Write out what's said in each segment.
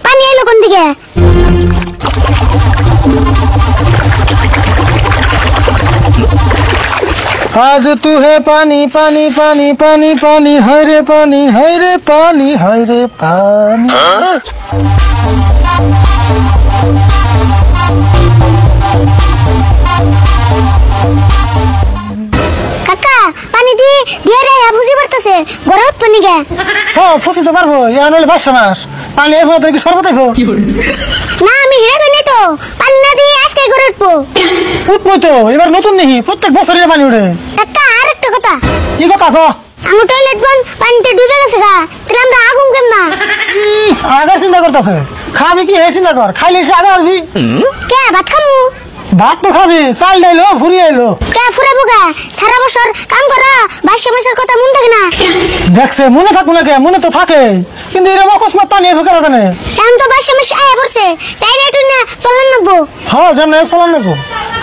পানি এলো কোন দিকে? आज तू है पानी पानी पानी पानी पानी हाय रे पानी हाय रे पानी हाय रे पानी। কাকা পানি দি দিয়ে রে বুঝি পড়তেছে গরম পানি গে। হ্যাঁ ফুসি তো পারবো ইয়া নলে 5 মাস পানি এখন তো কি শরবত হইবো না আমি হেরে গই তো পানি না দিয়ে আজকে গরম উঠবো। উঠবো তো এবার নতুন নেই প্রত্যেক বছরই পানি উঠে। কাকা আরেকটা কথা, কি কথা কো? আমার টয়লেট বন পানিতে ডুবে গেছে গা, তাহলে আমরা আগুন কেন না? আগার চিন্তা করতেছে খাবি কি হে চিন্তা কর খাইলে সে আগা হবি। কে ভাত খামু? ভাত তো খাবি চাল ডাইলো ফুরি আইলো। কে ফুরাবো গা? সারা বছর কাম করা 22 মাসের কথা মন থাকে না? দেখছে মনে থাকবো না কে মনে তো থাকে কিন্তু এরকম অকস্মাৎ পানি ঢোকে না জানে। এখন তো 22 মাস আয়া পড়ছে তাই না একটু না চলেন নেবো। হ্যাঁ জানে চলান নেবো।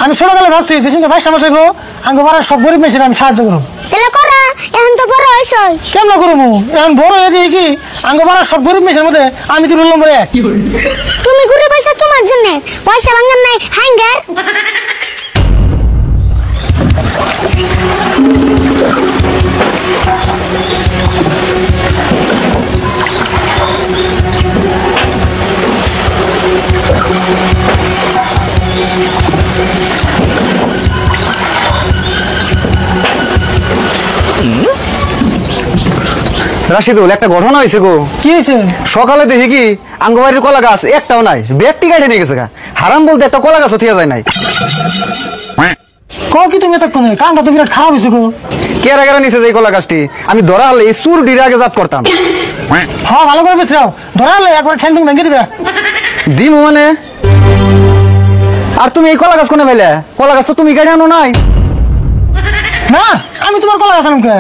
আমি ছোটবেলায় ভাবছি যে সঙ্গে 22 মাস হইবো আঙ্গ বাড়ার সব গরিব মেয়েছিল আমি সাহায্য করবো। তাহলে করা এখন তো বড় হইছো। কেন করবো এখন বড় হয়ে গিয়ে কি আঙ্গ বাড়ার সব গরিব মেয়েছের মধ্যে আমি তো রুল নম্বর 1। তুমি ঘুরে পয়সা তোমার জন্য পয়সা ভাঙার নাই হাঙ্গার। রাশিদুল একটা ঘটনা হয়েছে গো। কি হয়েছে? সকালে দেখি কি আঙ্গবাড়ির কলা গাছ একটাও নাই, ব্যক্তি কাটে নিয়ে গেছে গা। হারাম বলতে একটা কলা গাছও থিয়া যায় নাই। কও কি তুমি এতক্ষণে কামটা তো বিরাট খারাপ হয়েছে গো। কেরা কেরা নিচে যে কলা গাছটি আমি ধরা হলে এই সুর ডিরে আগে জাত করতাম। হ্যাঁ ভালো করে বেশ ধরা হলে একবার ঠ্যাং ঠ্যাং ভেঙে দিবে। দিমু মানে আর তুমি এই কলা গাছ কোনে পাইলে? কলা গাছ তো তুমি কাটে আনো নাই। না আমি তোমার কলা গাছ আনকে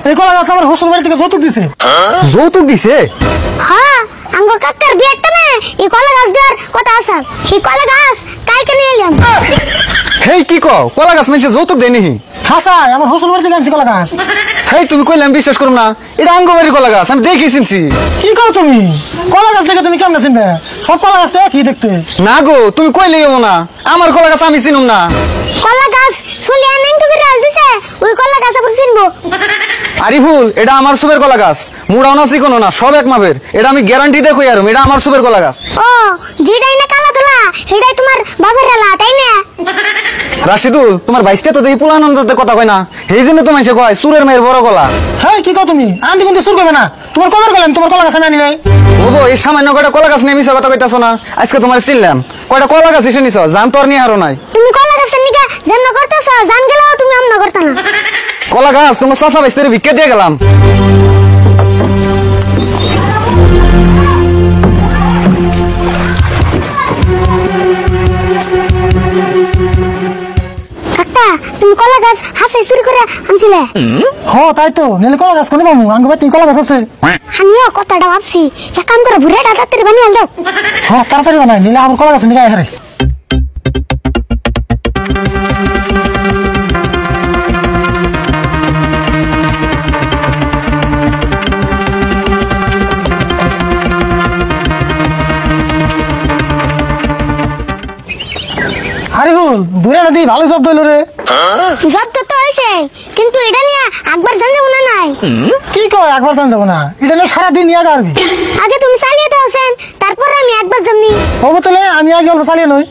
এই কলা গাছ আমার হোস্টেল বাড়ি থেকে যৌতুক দিছে। যৌতুক দিছে? হ্যাঁ আঙ্গ কাকার বিয়েটা না এই কলা গাছ দেওয়ার কথা আছে। এই কলা গাছ কাইকে নিয়ে এলাম। হেই কি কও কলা গাছ মানে যৌতুক দেয় নি? হাসা আমার হোস্টেল বাড়ি থেকে আনছি কলা গাছ। হেই তুমি কইলাম বিশ্বাস করুম না, এটা আঙ্গবাড়ির কলা গাছ আমি দেখি চিনছি। কি কও তুমি? কলা গাছ দেখে তুমি কেমন চিনবে? সব কলা গাছ তো একই দেখতে। না গো তুমি কইলেই হবো না, আমার কলা গাছ আমি চিনুম না। কলা গাছ চলিয়া নাই তো করে দিছে ওই কলা গাছ আবার চিনবো। আরিফুল এটা আমার সুবের কলা গাছ, মুড়াও না চিকনো না সব এক মাপের। এটা আমি গ্যারান্টি দিয়ে কই আরম এটা আমার সুবের কলা গাছ। ও যেটাই না কালা তোলা সেটাই তোমার বাবার রালা তাই না? রাশিদুল তোমার বাইসকে তো দেখি পুলানন্দতে কথা কয় না, এই জন্য তো মানুষে কয় সুরের মেয়ের বড় গলা। হ্যাঁ কি কও তুমি? আমি কিন্তু সুর করবে না তোমার কবর গেলাম তোমার কলা গাছ আমি আনি নাই। ওগো এই সামান্য কয়টা কলা গাছ নিয়ে মিশা কথা কইতাছো না? আজকে তোমার চিনলাম কয়টা কলা গাছ এসে নিছো, জান তো আর নিয়ে হারো নাই। তুমি কলা গাছের নিকা জন্ম করতেছো জান গেলেও তুমি আমনা করতে না। কলা গাছ তোমার চাচা বাইসের ভিক্ষা দিয়ে গেলাম। কাকা তুমি কলা গাছ হাসে চুরি করে আনছিলে? হ্যাঁ তাই তো নিলে কলা গাছ কোনে পাবো আঙ্গ বাড়ি কলা গাছ আছে। আমিও কথাটা ভাবছি এক কাম করে ভুরে তাড়াতাড়ি বানিয়ে আনজাও। হ্যাঁ তাড়াতাড়ি বানাই নিলে আমার কলা গাছ নিয়ে হারে। আরিফুল বুড়া নদী ভালো জব পেলো রে। যত তো হইছে কিন্তু এটা নিয়ে একবার জান যাব না নাই। কি কয় একবার জান যাবো না? এটা নিয়ে সারাদিন নিয়ে আসবি। আগে তুমি চালিয়ে দাওছেন তারপর আমি একবার জানি। হবো তাহলে আমি আগে অল্প চালিয়ে নই।